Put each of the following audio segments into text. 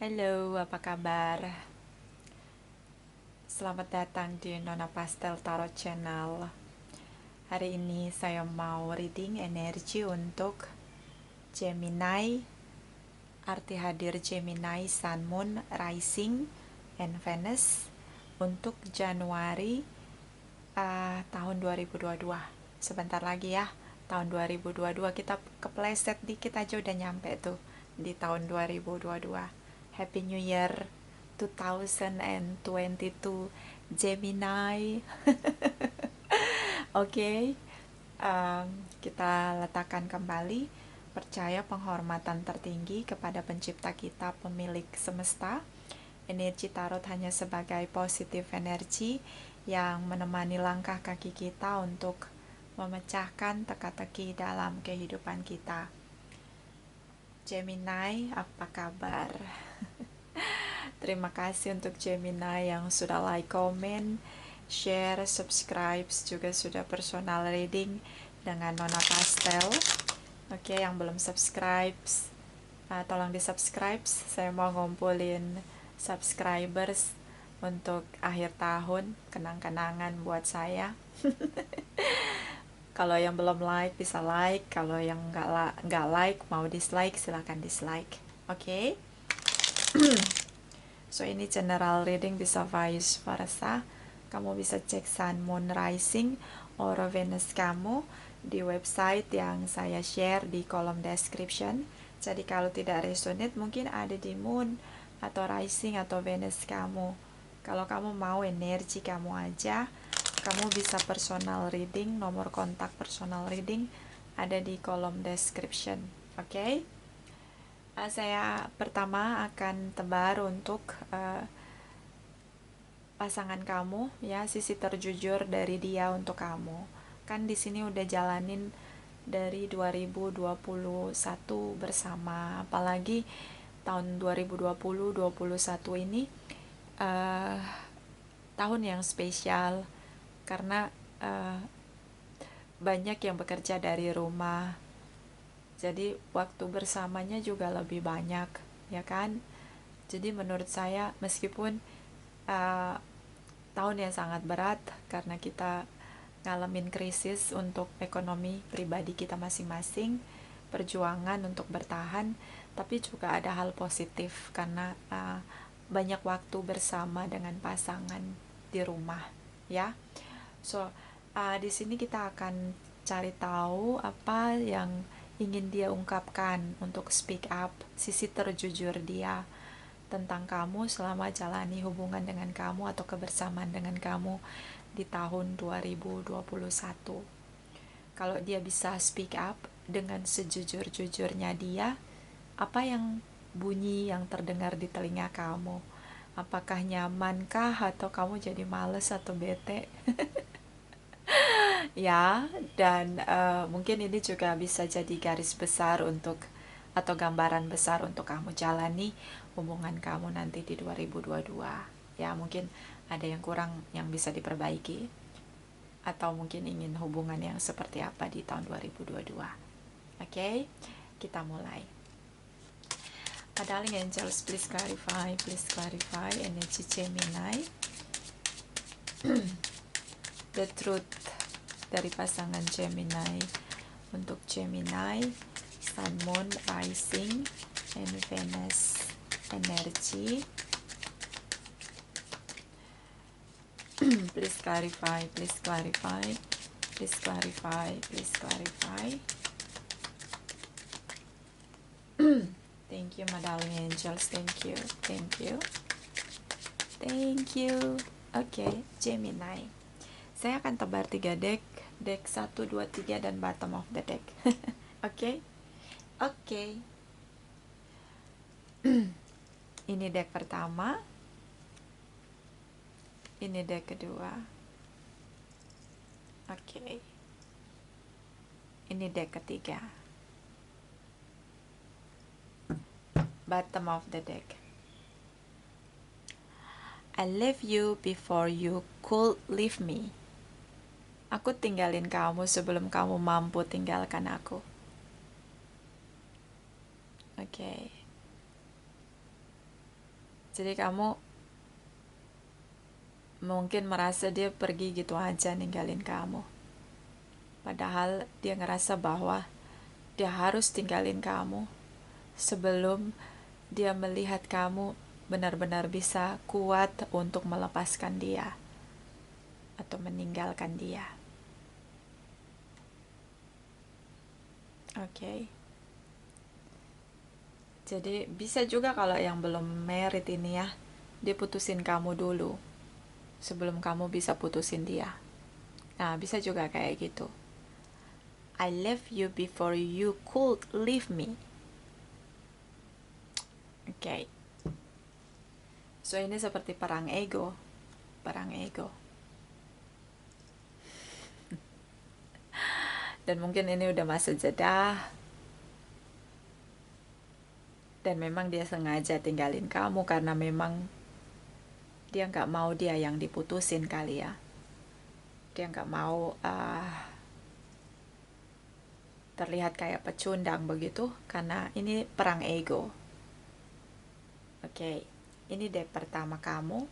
Halo, apa kabar? Selamat datang di Nona Pastel Tarot Channel. Hari ini saya mau reading energi untuk Gemini. Arti hadir Gemini, Sun, Moon, Rising, and Venus untuk Januari tahun 2022. Sebentar lagi ya, tahun 2022. Kita kepleset dikit aja udah nyampe tuh di tahun 2022. Happy New Year 2022 Gemini. Oke, kita letakkan kembali percaya penghormatan tertinggi kepada pencipta kita, pemilik semesta. Energi tarot hanya sebagai positif energi yang menemani langkah kaki kita untuk memecahkan teka-teki dalam kehidupan kita. Gemini, apa kabar? Terima kasih untuk Gemini yang sudah like, comment, share, subscribe, juga sudah personal reading dengan Nona Pastel. Oke, yang belum subscribe, tolong di subscribe. Saya mau ngumpulin subscribers untuk akhir tahun, kenang-kenangan buat saya. Kalau yang belum like bisa like, kalau yang nggak like mau dislike silahkan dislike. Oke. So ini general reading, bisa vice versa. Kamu bisa cek Sun, Moon, Rising, or Venus kamu di website yang saya share di kolom description. Jadi kalau tidak resonate mungkin ada di Moon atau Rising atau Venus kamu. Kalau kamu mau energi kamu aja, kamu bisa personal reading. Nomor kontak personal reading ada di kolom description. Oke? Saya pertama akan tebar untuk pasangan kamu, ya, sisi terjujur dari dia untuk kamu. Kan di sini udah jalanin dari 2021 bersama, apalagi tahun 2020-2021 ini tahun yang spesial karena banyak yang bekerja dari rumah. Jadi waktu bersamanya juga lebih banyak, ya kan? Jadi menurut saya meskipun tahun yang sangat berat karena kita ngalamin krisis untuk ekonomi pribadi kita masing-masing, perjuangan untuk bertahan, tapi juga ada hal positif karena banyak waktu bersama dengan pasangan di rumah, ya. So di sini kita akan cari tahu apa yang ingin dia ungkapkan untuk speak up, sisi terjujur dia tentang kamu selama jalani hubungan dengan kamu atau kebersamaan dengan kamu di tahun 2021. Kalau dia bisa speak up dengan sejujur-jujurnya dia, apa yang bunyi yang terdengar di telinga kamu? Apakah nyamankah atau kamu jadi males atau bete? Ya, dan mungkin ini juga bisa jadi garis besar untuk atau gambaran besar untuk kamu jalani hubungan kamu nanti di 2022. Ya, mungkin ada yang kurang yang bisa diperbaiki atau mungkin ingin hubungan yang seperti apa di tahun 2022. Oke, kita mulai. Darling angels, please clarify energy Gemini. The truth dari pasangan Gemini untuk Gemini, Sun, Moon, Rising, and Venus energy. Please clarify. Thank you, my darling angels. Thank you. Oke, Gemini. Saya akan tebar 3 deck 1, 2, 3 dan bottom of the deck. Oke. Ini deck pertama. Ini deck kedua. Oke. Ini deck ketiga. Bottom of the deck. I left you before you could leave me. Aku tinggalin kamu sebelum kamu mampu tinggalkan aku. Oke. Jadi kamu mungkin merasa dia pergi gitu aja ninggalin kamu. Padahal dia ngerasa bahwa dia harus tinggalin kamu sebelum dia melihat kamu benar-benar bisa kuat untuk melepaskan dia atau meninggalkan dia. Oke. Jadi bisa juga kalau yang belum married ini ya, dia putusin kamu dulu sebelum kamu bisa putusin dia. Nah, bisa juga kayak gitu. I left you before you could leave me. Oke. So ini seperti perang ego. Perang ego. Dan mungkin ini udah masa jeda. Dan memang dia sengaja tinggalin kamu karena memang dia nggak mau dia yang diputusin kali ya. Dia nggak mau terlihat kayak pecundang begitu karena ini perang ego. Oke, ini date pertama kamu.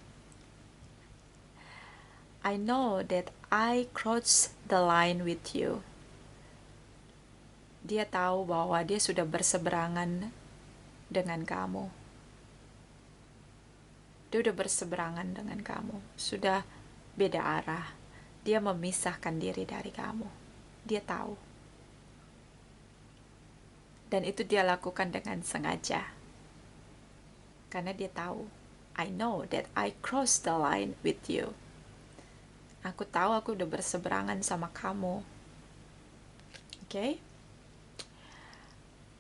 I know that I crossed the line with you. Dia tahu bahwa dia sudah berseberangan dengan kamu. Dia udah berseberangan dengan kamu. Sudah beda arah. Dia memisahkan diri dari kamu. Dia tahu. Dan itu dia lakukan dengan sengaja. Karena dia tahu. I know that I crossed the line with you. Aku tahu aku udah berseberangan sama kamu. Oke?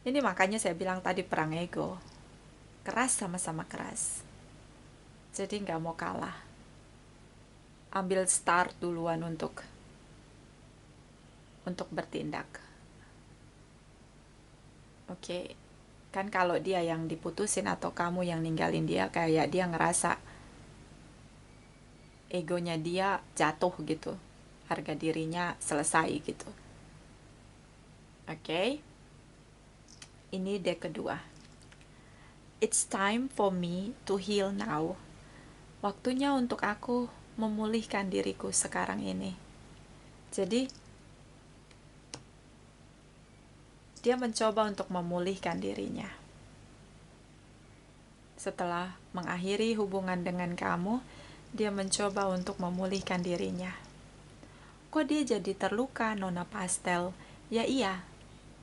Ini makanya saya bilang tadi perang ego. Keras sama-sama keras. Jadi nggak mau kalah. Ambil start duluan untuk bertindak. Oke. Kan kalau dia yang diputusin atau kamu yang ninggalin dia, kayak dia ngerasa egonya dia jatuh gitu. Harga dirinya selesai gitu. Oke. Ini date kedua. It's time for me to heal now. Waktunya untuk aku memulihkan diriku sekarang ini. Jadi dia mencoba untuk memulihkan dirinya. Setelah mengakhiri hubungan dengan kamu, dia mencoba untuk memulihkan dirinya. Kok dia jadi terluka, Nona Pastel? Ya iya,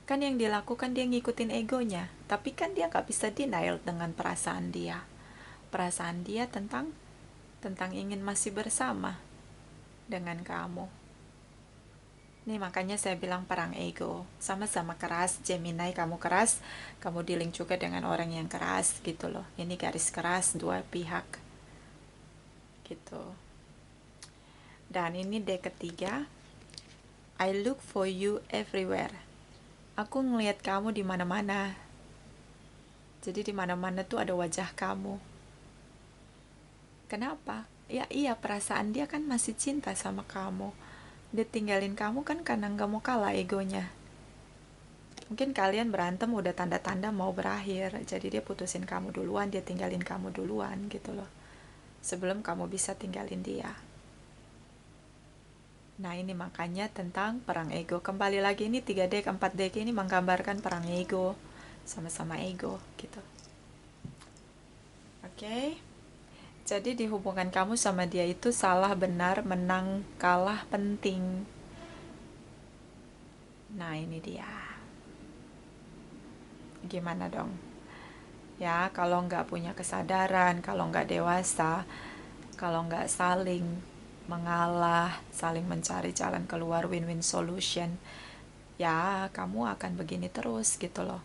kan yang dilakukan dia ngikutin egonya. Tapi kan dia gak bisa denial dengan perasaan dia. Perasaan dia tentang ingin masih bersama dengan kamu. Nih makanya saya bilang perang ego. Sama-sama keras. Gemini kamu keras, kamu dealing juga dengan orang yang keras gitu loh. Ini garis keras dua pihak gitu. Dan ini date ketiga. I look for you everywhere. Aku ngelihat kamu di mana-mana. Jadi di mana-mana tuh ada wajah kamu. Kenapa? Ya iya, perasaan dia kan masih cinta sama kamu. Dia tinggalin kamu kan karena nggak mau kalah egonya. Mungkin kalian berantem udah tanda-tanda mau berakhir. Jadi dia putusin kamu duluan, dia tinggalin kamu duluan gitu loh. Sebelum kamu bisa tinggalin dia. Nah ini makanya tentang perang ego. Kembali lagi ini 3D, 4D ini menggambarkan perang ego. Sama-sama ego gitu. Oke. Jadi di hubungan kamu sama dia itu salah benar, menang kalah penting. Nah ini dia. Gimana dong? Ya kalau nggak punya kesadaran, kalau nggak dewasa, kalau nggak saling mengalah, saling mencari jalan keluar win-win solution, ya kamu akan begini terus gitu loh.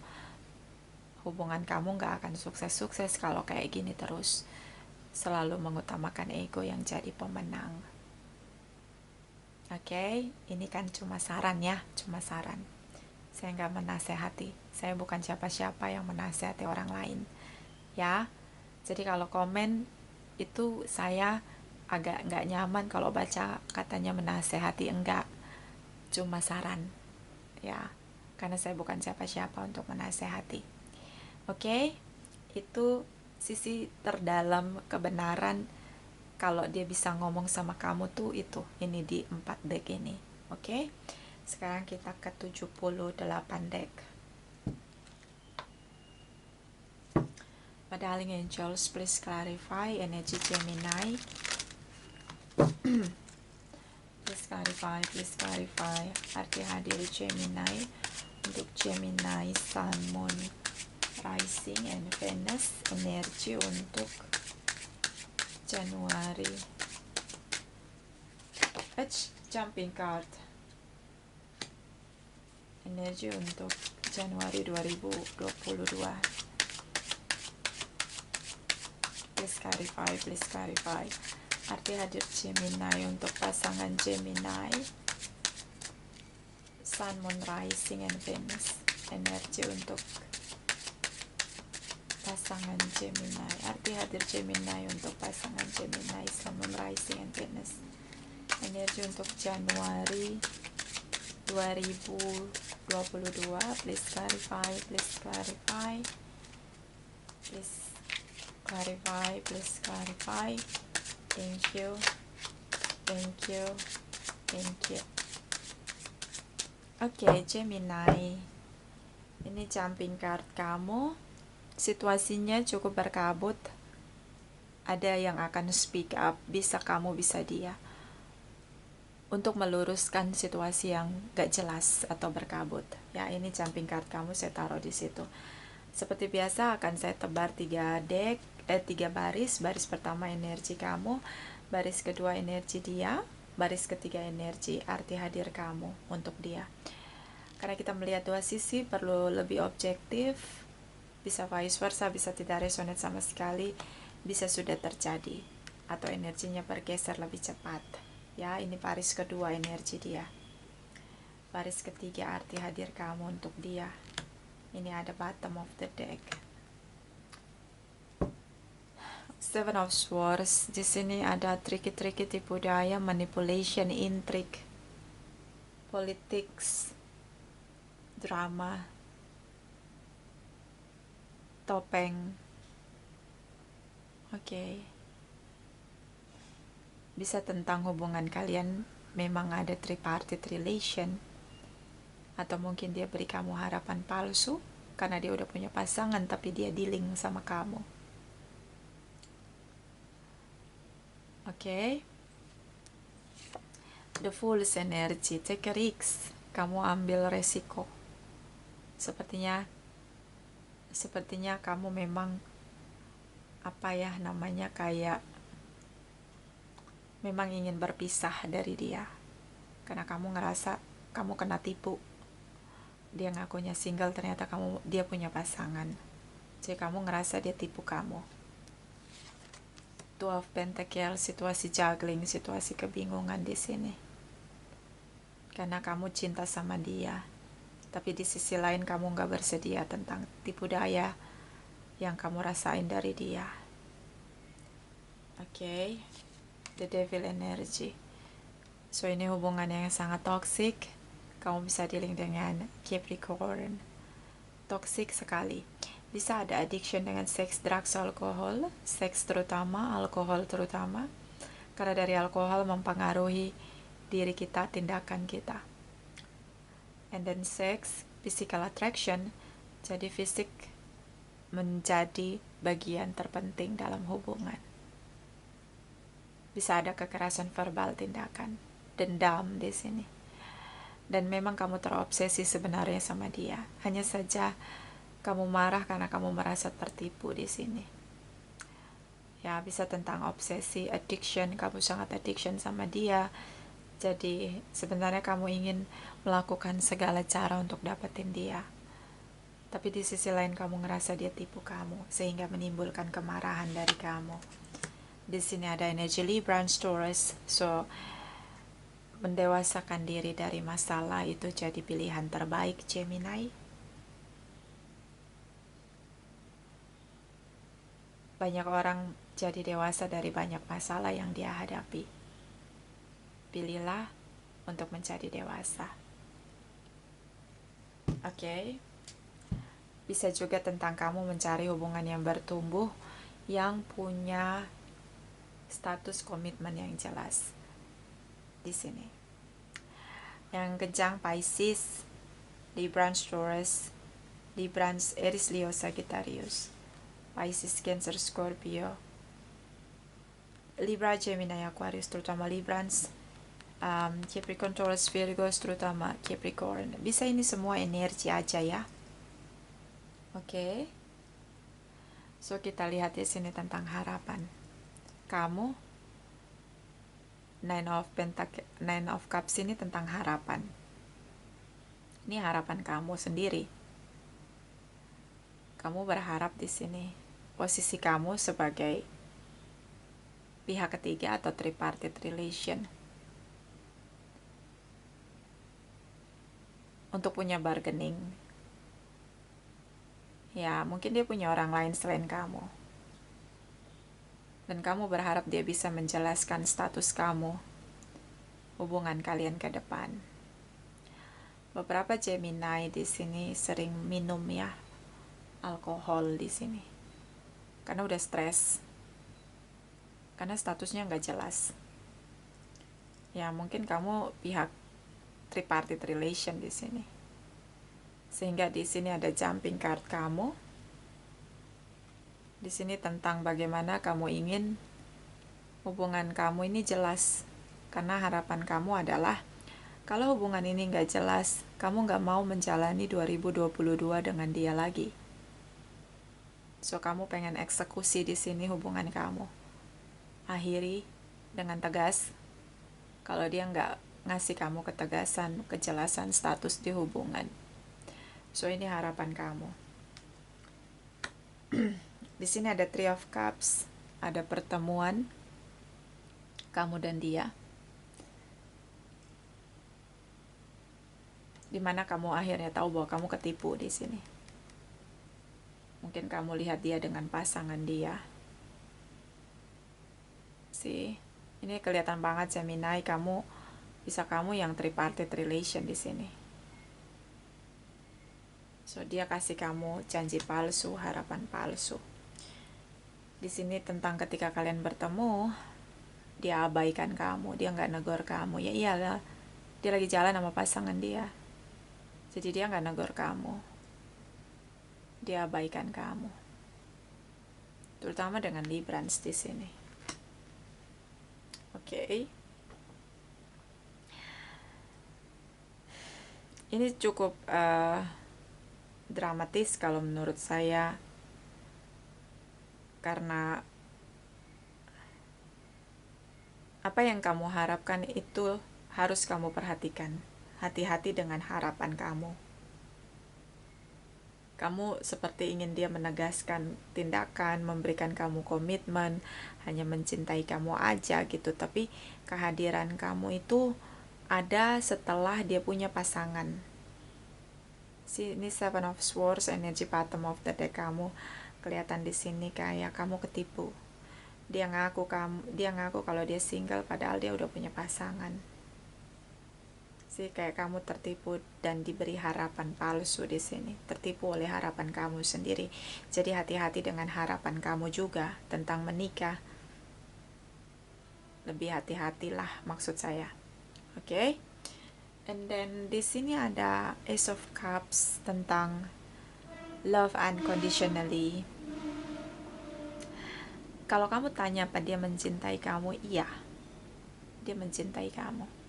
Hubungan kamu nggak akan sukses-sukses kalau kayak gini terus. Selalu mengutamakan ego yang jadi pemenang. Oke, ini kan cuma saran ya, cuma saran. Saya nggak menasehati. Saya bukan siapa-siapa yang menasehati orang lain. Ya, jadi kalau komen itu saya agak nggak nyaman kalau baca katanya menasehati, enggak. Cuma saran. Ya, karena saya bukan siapa-siapa untuk menasehati. Oke, itu sisi terdalam kebenaran kalau dia bisa ngomong sama kamu tuh itu. Ini di 4 deck ini. Oke. Sekarang kita ke 78 deck. Darling Angels, please clarify energy Gemini. Please clarify. Arti hadir Gemini untuk Gemini, Sun, Moon, Rising, and Venus. Energi untuk Januari. Jumping card. Energi untuk Januari 2022. Please clarify. Arti hadir Gemini untuk pasangan Gemini, Sun, Moon, Rising, and Venus. Energi untuk pasangan Gemini. Arti hadir Gemini untuk pasangan Gemini, Sun, Moon, Rising, and Venus. Energi untuk Januari 2022. Please clarify. Thank you. Oke, Gemini, ini jumping card kamu. Situasinya cukup berkabut. Ada yang akan speak up, bisa kamu, bisa dia, untuk meluruskan situasi yang gak jelas atau berkabut. Ya, ini jumping card kamu saya taruh di situ. Seperti biasa akan saya tebar 3 baris. Baris pertama energi kamu, baris kedua energi dia, baris ketiga energi arti hadir kamu untuk dia. Karena kita melihat dua sisi, perlu lebih objektif. Bisa vice versa, bisa tidak resonate sama sekali, bisa sudah terjadi, atau energinya bergeser lebih cepat. Ya, ini baris kedua energi dia. Baris ketiga arti hadir kamu untuk dia. Ini ada bottom of the deck. Seven of Swords. Di sini ada tricky tipu daya, manipulation, intrigue, politics, drama, topeng. Oke. Bisa tentang hubungan kalian memang ada tripartite relation, atau mungkin dia beri kamu harapan palsu karena dia udah punya pasangan tapi dia dealing sama kamu. Oke. The Fool's energy, take a risk. Kamu ambil resiko. Sepertinya kamu memang kayak memang ingin berpisah dari dia karena kamu ngerasa kamu kena tipu. Dia ngakunya single, ternyata dia punya pasangan. Jadi kamu ngerasa dia tipu kamu. Two of Pentacles, situasi juggling, situasi kebingungan di sini. Karena kamu cinta sama dia, tapi di sisi lain kamu nggak bersedia tentang tipu daya yang kamu rasain dari dia. Oke. The Devil energy. So ini hubungan yang sangat toxic. Kamu bisa dealing dengan Capricorn. Toxic sekali. Bisa ada addiction dengan seks, drugs, alkohol. Seks terutama, alkohol terutama. Karena dari alkohol mempengaruhi diri kita, tindakan kita. And then sex, physical attraction. Jadi fisik menjadi bagian terpenting dalam hubungan. Bisa ada kekerasan verbal, tindakan, dendam di sini. Dan memang kamu terobsesi sebenarnya sama dia. Hanya saja kamu marah karena kamu merasa tertipu di sini. Ya, bisa tentang obsesi, addiction, kamu sangat addiction sama dia. Jadi sebenarnya kamu ingin melakukan segala cara untuk dapetin dia. Tapi di sisi lain kamu ngerasa dia tipu kamu, sehingga menimbulkan kemarahan dari kamu. Di sini ada energi Libra, Taurus. So mendewasakan diri dari masalah itu jadi pilihan terbaik, Gemini. Banyak orang jadi dewasa dari banyak masalah yang dia hadapi. Pilihlah untuk menjadi dewasa. Oke. Bisa juga tentang kamu mencari hubungan yang bertumbuh, yang punya status komitmen yang jelas di sini. Yang kencang Pisces, Librans Taurus, Librans Aries Leo Sagittarius, Pisces Cancer Scorpio, Libra Gemini Aquarius terutama Librans, Capricorn Taurus Virgo terutama Capricorn. Bisa ini semua energi aja ya. Oke. So kita lihat di sini tentang harapan. Kamu Nine of Cups ini tentang harapan. Ini harapan kamu sendiri. Kamu berharap di sini. Posisi kamu sebagai pihak ketiga atau tripartite relation. Untuk punya bargaining. Ya, mungkin dia punya orang lain selain kamu. Dan kamu berharap dia bisa menjelaskan status kamu, hubungan kalian ke depan. Beberapa Gemini di sini sering minum ya, alkohol di sini. Karena udah stres. Karena statusnya nggak jelas. Ya, mungkin kamu pihak tripartite relation di sini. Sehingga di sini ada jumping card kamu. Di sini tentang bagaimana kamu ingin hubungan kamu ini jelas. Karena harapan kamu adalah kalau hubungan ini nggak jelas, kamu nggak mau menjalani 2022 dengan dia lagi. So kamu pengen eksekusi di sini hubungan kamu. Akhiri dengan tegas. Kalau dia nggak ngasih kamu ketegasan, kejelasan status di hubungan. So ini harapan kamu. Di sini ada Three of Cups, ada pertemuan kamu dan dia. Dimana kamu akhirnya tahu bahwa kamu ketipu di sini. Mungkin kamu lihat dia dengan pasangan dia. Ini kelihatan banget Gemini, kamu yang tripartite relation di sini. So dia kasih kamu janji palsu, harapan palsu. Di sini tentang ketika kalian bertemu, dia abaikan kamu, dia nggak negor kamu. Ya iyalah, dia lagi jalan sama pasangan dia. Jadi dia nggak negor kamu. Dia abaikan kamu. Terutama dengan Librans di sini. Oke. Ini cukup dramatis kalau menurut saya. Karena apa yang kamu harapkan itu harus kamu perhatikan. Hati-hati dengan harapan kamu. Kamu seperti ingin dia menegaskan tindakan, memberikan kamu komitmen, hanya mencintai kamu aja gitu. Tapi kehadiran kamu itu ada setelah dia punya pasangan. Ini Seven of Swords, energi bottom of the deck kamu. Kelihatan di sini kayak kamu ketipu. Dia ngaku kalau dia single padahal dia udah punya pasangan. Kayak kamu tertipu dan diberi harapan palsu di sini. Tertipu oleh harapan kamu sendiri. Jadi hati-hati dengan harapan kamu juga tentang menikah. Lebih hati-hatilah maksud saya. Oke? And then di sini ada Ace of Cups tentang love unconditionally. Kalau kamu tanya apa dia mencintai kamu, iya. Dia mencintai kamu.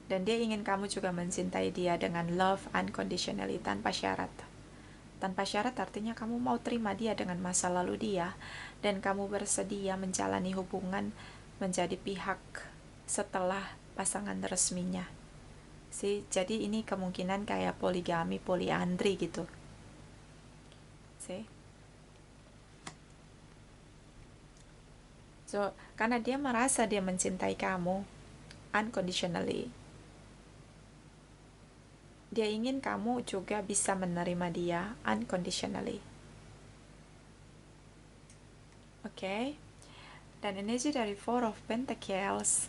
Dan dia ingin kamu juga mencintai dia dengan love unconditionally, tanpa syarat. Tanpa syarat artinya kamu mau terima dia dengan masa lalu dia. Dan kamu bersedia menjalani hubungan menjadi pihak setelah pasangan resminya. Jadi ini kemungkinan kayak poligami, poliandri gitu. So, karena dia merasa dia mencintai kamu unconditionally. Dia ingin kamu juga bisa menerima dia unconditionally. Oke. Dan energi dari Four of Pentacles.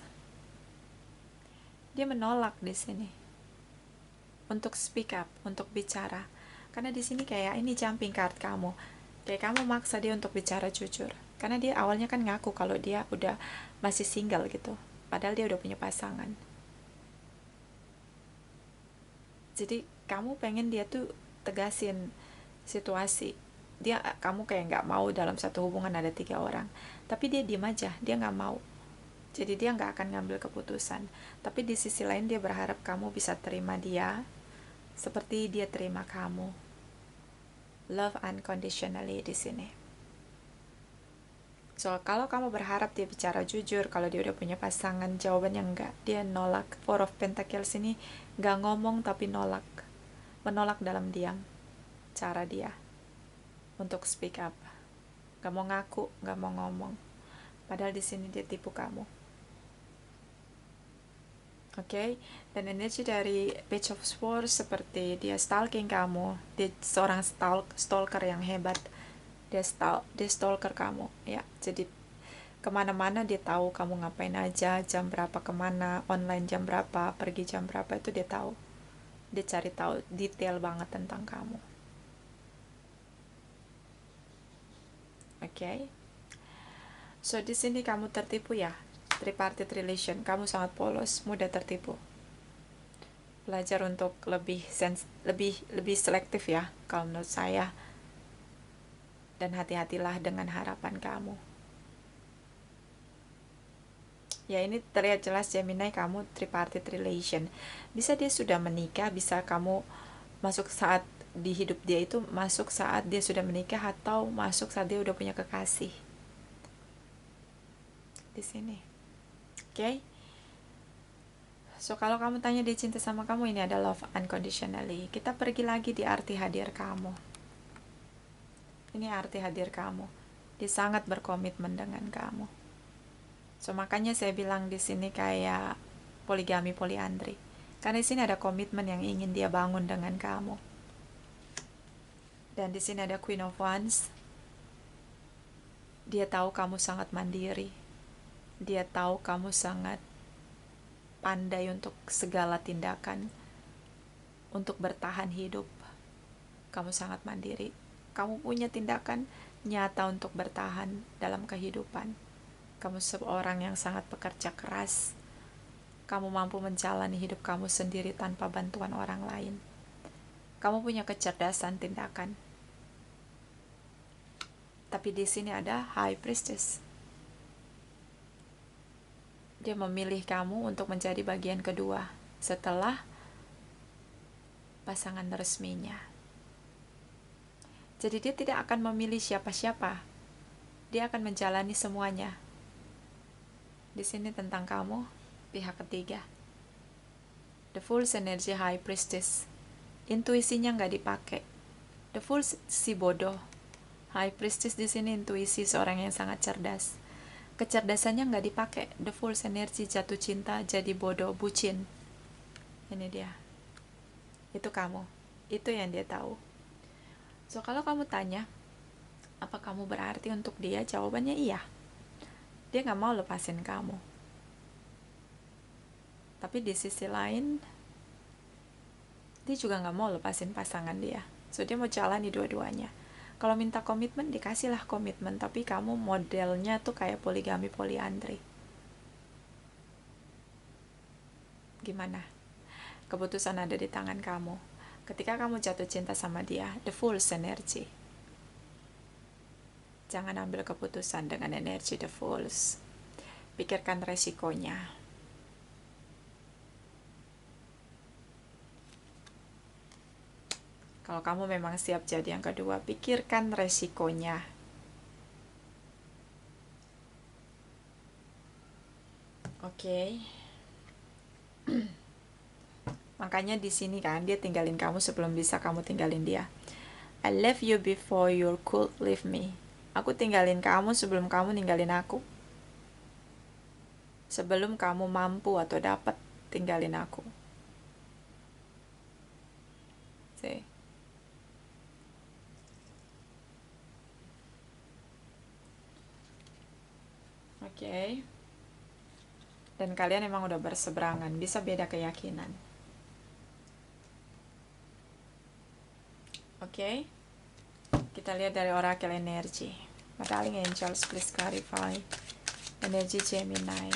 Dia menolak di sini. Untuk speak up, untuk bicara. Karena di sini kayak ini jumping card kamu. Kayak kamu maksa dia untuk bicara jujur. Karena dia awalnya kan ngaku kalau dia udah masih single gitu. Padahal dia udah punya pasangan. Jadi kamu pengen dia tuh tegasin situasi. Kamu kayak nggak mau dalam satu hubungan ada 3 orang. Tapi dia diem aja, dia nggak mau. Jadi dia nggak akan ngambil keputusan. Tapi di sisi lain dia berharap kamu bisa terima dia seperti dia terima kamu. Love unconditionally di sini. So, kalau kamu berharap dia bicara jujur, kalau dia udah punya pasangan, jawabannya enggak. Dia nolak. Four of Pentacles ini nggak ngomong tapi nolak. Menolak dalam diam. Cara dia untuk speak up. Gak mau ngaku, gak mau ngomong. Padahal di sini dia tipu kamu. Oke, dan energi dari Page of Swords seperti dia stalking kamu. Dia seorang stalker yang hebat. Dia stalker kamu, ya. Jadi kemana-mana dia tahu kamu ngapain aja, jam berapa kemana, online jam berapa, pergi jam berapa, itu dia tahu. Dia cari tahu detail banget tentang kamu. Oke. So di sini kamu tertipu ya. Tripartite relation, kamu sangat polos, mudah tertipu. Belajar untuk lebih selektif ya kalau menurut saya. Dan hati-hatilah dengan harapan kamu. Ya, ini terlihat jelas Gemini, kamu tripartite relation. Bisa dia sudah menikah, bisa kamu masuk saat di hidup dia itu masuk saat dia sudah menikah atau masuk saat dia udah punya kekasih. Di sini. Oke. So, kalau kamu tanya dia cinta sama kamu, ini ada love unconditionally. Kita pergi lagi di arti hadir kamu. Ini arti hadir kamu. Dia sangat berkomitmen dengan kamu. So, makanya saya bilang di sini kayak poligami poliandri. Karena di sini ada komitmen yang ingin dia bangun dengan kamu. Dan di sini ada Queen of Wands. Dia tahu kamu sangat mandiri. Dia tahu kamu sangat pandai untuk segala tindakan untuk bertahan hidup. Kamu sangat mandiri. Kamu punya tindakan nyata untuk bertahan dalam kehidupan. Kamu seorang yang sangat pekerja keras. Kamu mampu menjalani hidup kamu sendiri tanpa bantuan orang lain. Kamu punya kecerdasan tindakan. Tapi di sini ada High Priestess. Dia memilih kamu untuk menjadi bagian kedua setelah pasangan resminya. Jadi dia tidak akan memilih siapa-siapa. Dia akan menjalani semuanya. Di sini tentang kamu, pihak ketiga. The Fool's energy High Priestess. Intuisinya nggak dipakai. The Fool si bodoh. High Priestess di sini intuisi seorang yang sangat cerdas. Kecerdasannya nggak dipakai. The Fool's energy jatuh cinta, jadi bodoh, bucin. Ini dia. Itu kamu. Itu yang dia tahu. So, kalau kamu tanya, apa kamu berarti untuk dia? Jawabannya iya. Dia gak mau lepasin kamu. Tapi di sisi lain, dia juga gak mau lepasin pasangan dia. So, dia mau jalani dua-duanya. Kalau minta komitmen, dikasihlah komitmen. Tapi kamu modelnya tuh kayak poligami poliandri. Gimana? Keputusan ada di tangan kamu. Ketika kamu jatuh cinta sama dia, the Fool's energy. Jangan ambil keputusan dengan energi the Fools. Pikirkan resikonya. Kalau kamu memang siap jadi yang kedua, pikirkan resikonya. Oke. Makanya di sini kan dia tinggalin kamu sebelum bisa kamu tinggalin dia. I left you before you could leave me. Aku tinggalin kamu sebelum kamu ninggalin aku. Sebelum kamu mampu atau dapat tinggalin aku. See. Oke. Dan kalian emang udah berseberangan, bisa beda keyakinan. Oke. Kita Kita lihat dari Oracle Energy. My darling angels, please clarify. Energi Gemini.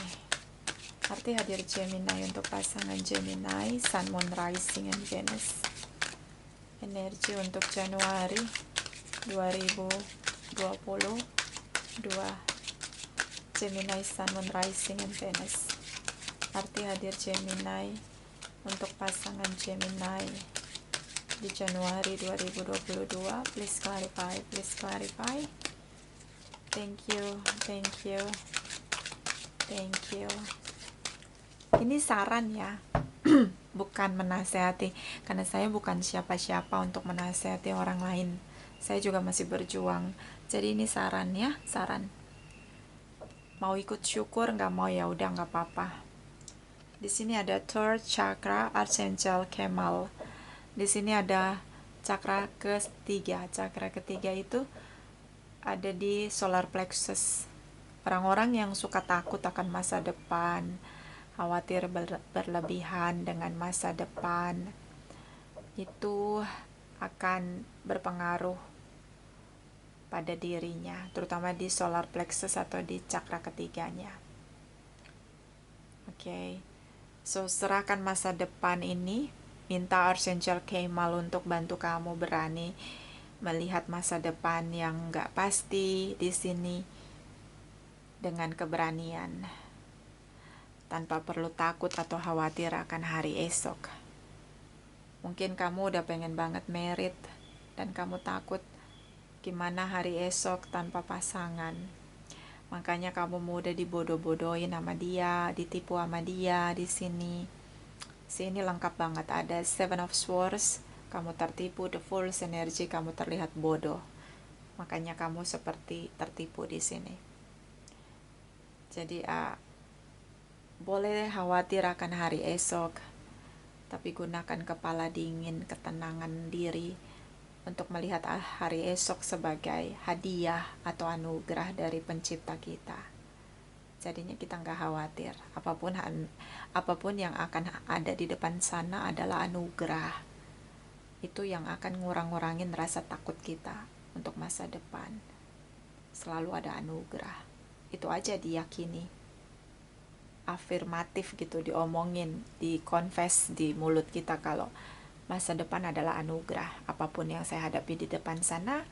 Arti hadir Gemini untuk pasangan Gemini, Sun, Moon, Rising, and Venus. Energi untuk Januari 2022. Gemini, Sun, Moon, Rising, and Venus. Arti hadir Gemini untuk pasangan Gemini di Januari 2022. Please clarify, please clarify. Thank you, thank you, thank you. Ini saran ya, bukan menasehati, karena saya bukan siapa-siapa untuk menasehati orang lain. Saya juga masih berjuang. Jadi ini saran ya, saran. Mau ikut syukur, nggak mau ya udah nggak apa-apa. Di sini ada third chakra, Archangel Kemal. Di sini ada cakra ketiga. Cakra ketiga itu ada di solar plexus. Orang-orang yang suka takut akan masa depan, khawatir berlebihan dengan masa depan, itu akan berpengaruh pada dirinya, terutama di solar plexus atau di cakra ketiganya. Oke. So, serahkan masa depan ini, minta Archangel Kemal untuk bantu kamu berani melihat masa depan yang nggak pasti di sini dengan keberanian, tanpa perlu takut atau khawatir akan hari esok. Mungkin kamu udah pengen banget married dan kamu takut gimana hari esok tanpa pasangan. Makanya kamu mudah dibodoh-bodohin sama dia, ditipu sama dia di sini. Sini lengkap banget, ada Seven of Swords, kamu tertipu, the Fool's energy, kamu terlihat bodoh. Makanya kamu seperti tertipu di sini. Jadi boleh khawatir akan hari esok, tapi gunakan kepala dingin, ketenangan diri untuk melihat hari esok sebagai hadiah atau anugerah dari pencipta kita. Jadinya kita nggak khawatir, apapun yang akan ada di depan sana adalah anugerah. Itu yang akan ngurang-ngurangin rasa takut kita untuk masa depan. Selalu ada anugerah. Itu aja diyakini, afirmatif gitu, diomongin, dikonfes di mulut kita kalau masa depan adalah anugerah. Apapun yang saya hadapi di depan sana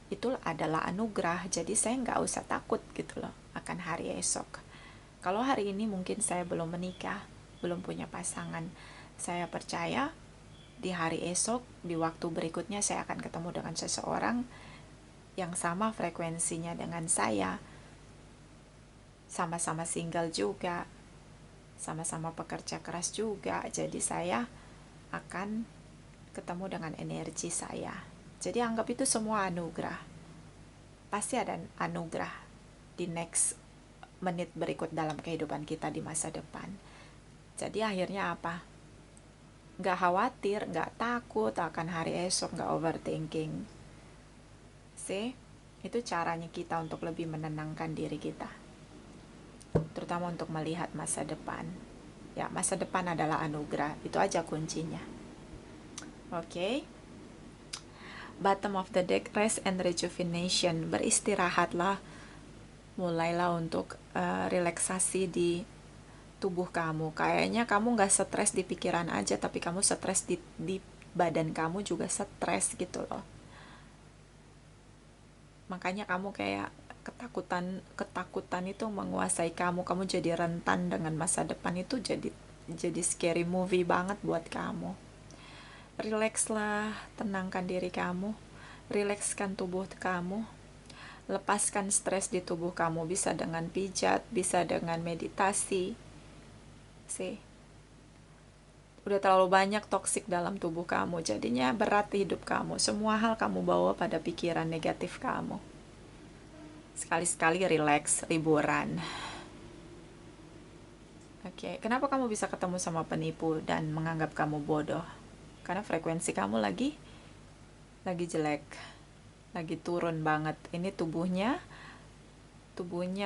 itu adalah anugerah. Jadi saya nggak usah takut gitu loh akan hari esok. Kalau hari ini mungkin saya belum menikah, belum punya pasangan, saya percaya di hari esok, di waktu berikutnya saya akan ketemu dengan seseorang yang sama frekuensinya dengan saya, sama-sama single juga, sama-sama pekerja keras juga. Jadi saya akan ketemu dengan energi saya. Jadi anggap itu semua anugerah. Pasti ada anugerah di next menit berikut dalam kehidupan kita di masa depan. Jadi akhirnya apa? Nggak khawatir, nggak takut akan hari esok, nggak overthinking. See? Itu caranya kita untuk lebih menenangkan diri kita, terutama untuk melihat masa depan. Ya, masa depan adalah anugerah. Itu aja kuncinya. Oke. Bottom of the deck, rest and rejuvenation. Beristirahatlah, mulailah untuk relaksasi di tubuh kamu. Kayaknya kamu nggak stres di pikiran aja, tapi kamu stres di badan kamu juga stres gitu loh. Makanya kamu kayak ketakutan itu menguasai kamu jadi rentan dengan masa depan. Itu jadi scary movie banget buat kamu. Relaxlah, tenangkan diri kamu, relakskan tubuh kamu, lepaskan stres di tubuh kamu, bisa dengan pijat, bisa dengan meditasi. Udah terlalu banyak toksik dalam tubuh kamu, jadinya berat hidup kamu, semua hal kamu bawa pada pikiran negatif kamu. Sekali-sekali relax, liburan. Oke, kenapa kamu bisa ketemu sama penipu dan menganggap kamu bodoh? Karena frekuensi kamu lagi jelek, lagi turun banget. Ini tubuhnya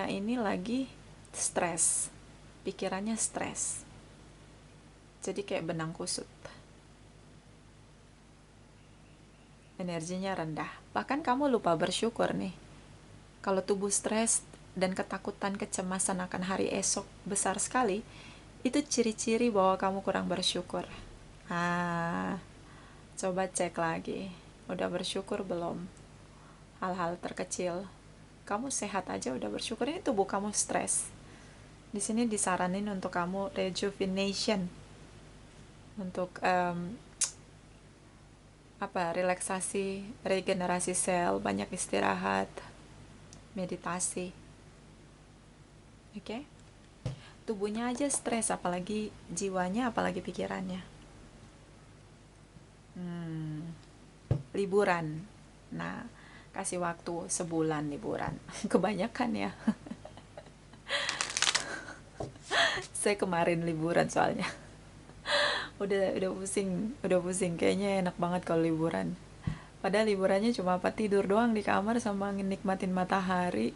ini lagi stres, pikirannya stres. Jadi kayak benang kusut, energinya rendah. Bahkan kamu lupa bersyukur nih. Kalau tubuh stres dan ketakutan kecemasan akan hari esok besar sekali, itu ciri-ciri bahwa kamu kurang bersyukur. Ah, coba cek lagi. Udah bersyukur belum? Hal-hal terkecil. Kamu sehat aja udah bersyukur, ini tubuh kamu stres. Di sini disaranin untuk kamu rejuvenation, untuk relaksasi, regenerasi sel, banyak istirahat, meditasi. Oke? Tubuhnya aja stres, apalagi jiwanya, apalagi pikirannya. Liburan. Nah, kasih waktu sebulan liburan. Kebanyakan ya. Saya kemarin liburan soalnya. Udah pusing. Kayaknya enak banget kalau liburan. Padahal liburannya cuma apa, tidur doang di kamar sama nikmatin matahari,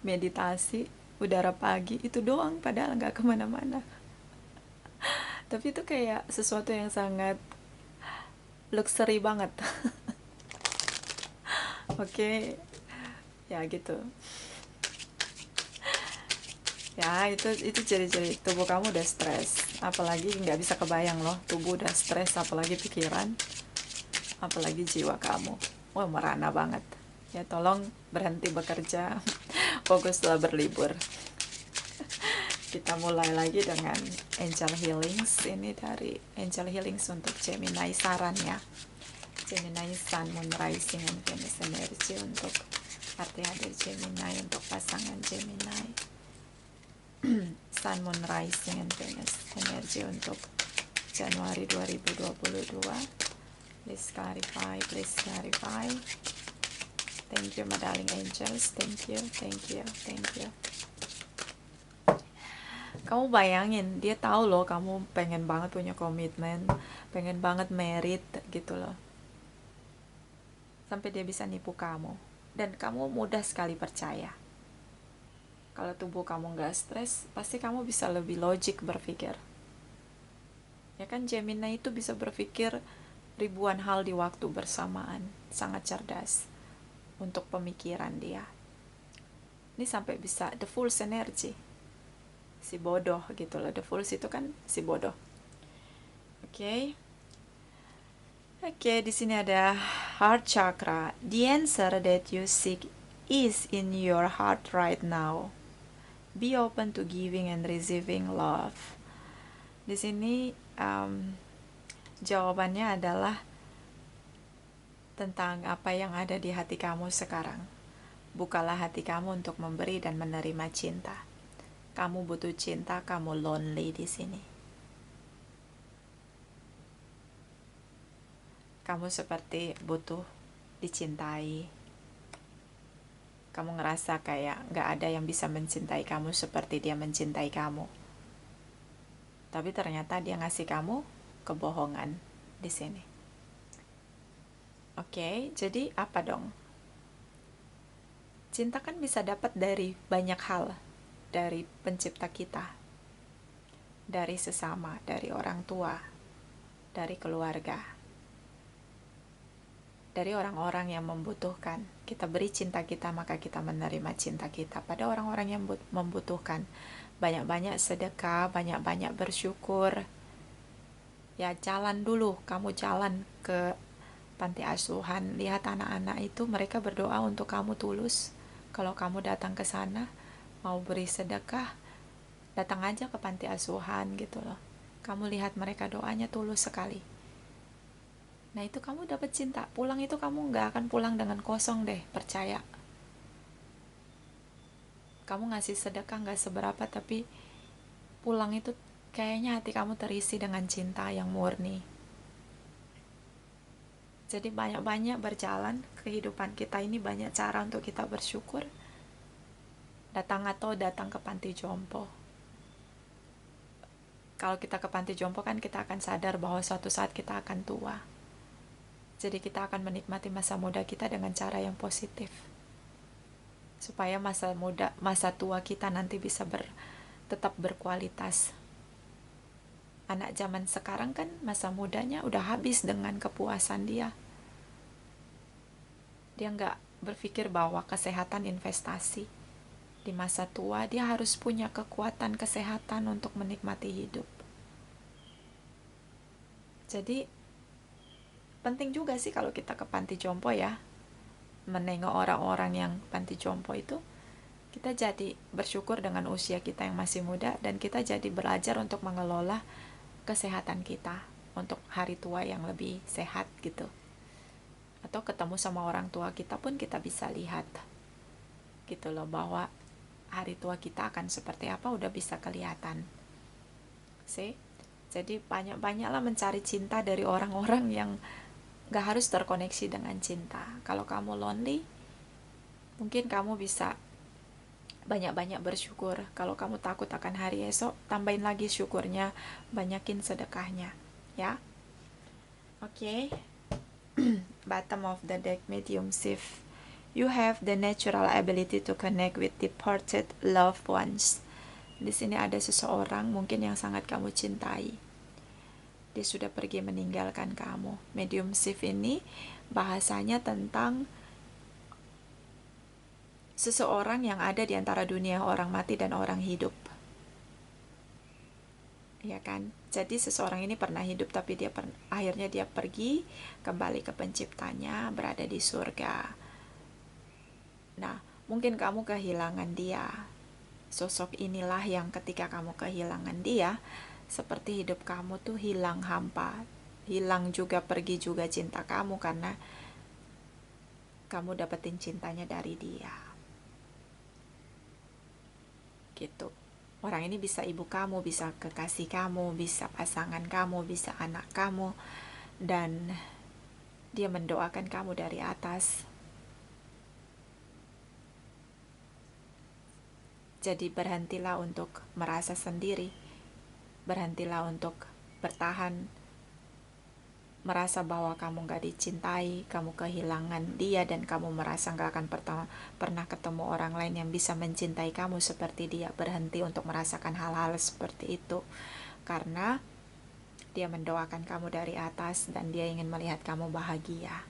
meditasi, udara pagi, itu doang, padahal nggak kemana-mana. Tapi itu kayak sesuatu yang sangat luxury banget. Oke, ya gitu. Ya itu ciri-ciri tubuh kamu udah stres. Apalagi nggak bisa kebayang loh, tubuh udah stres, apalagi pikiran, apalagi jiwa kamu. Wah, merana banget. Ya tolong berhenti bekerja, fokuslah berlibur. Kita mulai lagi dengan Angel Healings. Ini dari Angel Healings untuk Gemini, saran ya. Gemini Sun, Moon Rising, and Venus energi untuk arti hadir Gemini, untuk pasangan Gemini. Sun, Moon Rising, and Venus energi untuk Januari 2022. Please clarify. Thank you, my darling angels. Thank you. Kamu bayangin, dia tahu loh kamu pengen banget punya komitmen, pengen banget married gitu loh. Sampai dia bisa nipu kamu. Dan kamu mudah sekali percaya. Kalau tubuh kamu nggak stres, pasti kamu bisa lebih logik berpikir. Ya kan, Gemini itu bisa berpikir ribuan hal di waktu bersamaan. Sangat cerdas untuk pemikiran dia. Ini sampai bisa the Fool's energy. Si bodoh gitu loh. The Fools itu kan si bodoh. Oke, di sini ada heart chakra. The answer that you seek is in your heart right now. Be open to giving and receiving love. Di sini jawabannya adalah tentang apa yang ada di hati kamu sekarang. Bukalah hati kamu untuk memberi dan menerima cinta. Kamu butuh cinta, kamu lonely di sini. Kamu seperti butuh dicintai. Kamu ngerasa kayak gak ada yang bisa mencintai kamu seperti dia mencintai kamu. Tapi ternyata dia ngasih kamu kebohongan di sini. Oke, jadi apa dong? Cinta kan bisa dapat dari banyak hal. Dari pencipta kita. Dari sesama, dari orang tua. Dari keluarga. Dari orang-orang yang membutuhkan. Kita beri cinta kita, maka kita menerima cinta kita pada orang-orang yang membutuhkan. Banyak-banyak sedekah, banyak-banyak bersyukur. Ya, jalan dulu, kamu jalan ke panti asuhan, lihat anak-anak itu, mereka berdoa untuk kamu tulus. Kalau kamu datang ke sana, mau beri sedekah, datang aja ke panti asuhan gitu loh. Kamu lihat mereka doanya tulus sekali. Nah itu kamu dapat cinta. Pulang itu kamu gak akan pulang dengan kosong deh, percaya. Kamu ngasih sedekah gak seberapa, tapi pulang itu kayaknya hati kamu terisi dengan cinta yang murni. Jadi banyak-banyak berjalan kehidupan kita ini, banyak cara untuk kita bersyukur. Datang ke panti jompo. Kalau kita ke panti jompo kan kita akan sadar bahwa suatu saat kita akan tua. Jadi kita akan menikmati masa muda kita dengan cara yang positif. Supaya masa tua kita nanti bisa tetap berkualitas. Anak zaman sekarang kan masa mudanya udah habis dengan kepuasan dia. Dia nggak berpikir bahwa kesehatan investasi. Di masa tua dia harus punya kekuatan kesehatan untuk menikmati hidup. Jadi penting juga sih kalau kita ke panti jompo ya, menengok orang-orang yang panti jompo itu, kita jadi bersyukur dengan usia kita yang masih muda, dan kita jadi belajar untuk mengelola kesehatan kita untuk hari tua yang lebih sehat gitu. Atau ketemu sama orang tua kita pun kita bisa lihat gitu loh, bahwa hari tua kita akan seperti apa udah bisa kelihatan sih. Jadi banyak-banyaklah mencari cinta dari orang-orang yang gak harus terkoneksi dengan cinta. Kalau kamu lonely, mungkin kamu bisa banyak-banyak bersyukur. Kalau kamu takut akan hari esok, tambahin lagi syukurnya, banyakin sedekahnya ya. Oke. Bottom of the deck, medium shift. You have the natural ability to connect with departed loved ones. Di sini ada seseorang mungkin yang sangat kamu cintai. Dia sudah pergi meninggalkan kamu. Medium shift ini bahasanya tentang seseorang yang ada di antara dunia orang mati dan orang hidup. Ya kan? Jadi seseorang ini pernah hidup, tapi akhirnya dia pergi kembali ke penciptanya, berada di surga. Nah, mungkin kamu kehilangan dia. Sosok inilah yang ketika kamu kehilangan dia, seperti hidup kamu tuh hilang hampa. Hilang juga, pergi juga cinta kamu, karena kamu dapetin cintanya dari dia. Gitu. Orang ini bisa ibu kamu, bisa kekasih kamu, bisa pasangan kamu, bisa anak kamu, dan dia mendoakan kamu dari atas. Jadi berhentilah untuk merasa sendiri, berhentilah untuk bertahan, merasa bahwa kamu gak dicintai, kamu kehilangan dia, dan kamu merasa gak akan pernah ketemu orang lain yang bisa mencintai kamu seperti dia. Berhenti untuk merasakan hal-hal seperti itu, karena dia mendoakan kamu dari atas dan dia ingin melihat kamu bahagia.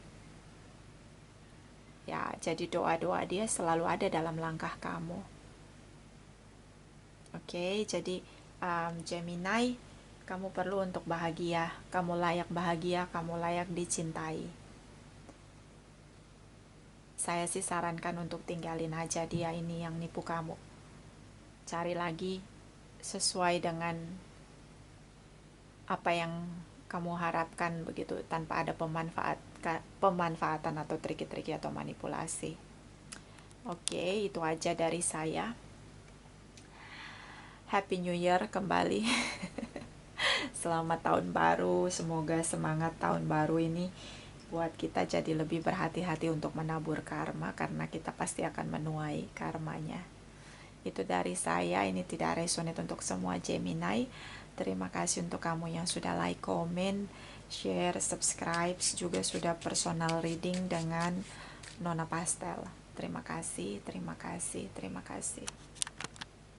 Ya, jadi doa-doa dia selalu ada dalam langkah kamu. Oke, jadi Gemini, kamu perlu untuk bahagia, kamu layak bahagia, kamu layak dicintai. Saya sih sarankan untuk tinggalin aja dia ini yang nipu kamu. Cari lagi sesuai dengan apa yang kamu harapkan begitu, tanpa ada pemanfaatan atau triki-triki atau manipulasi. Oke, itu aja dari saya. Happy New Year kembali. Selamat tahun baru, semoga semangat tahun baru ini buat kita jadi lebih berhati-hati untuk menabur karma, karena kita pasti akan menuai karmanya. Itu dari saya, ini tidak resonate untuk semua Gemini. Terima kasih untuk kamu yang sudah like, comment, share, subscribe, juga sudah personal reading dengan Nona Pastel. Terima kasih, terima kasih, terima kasih.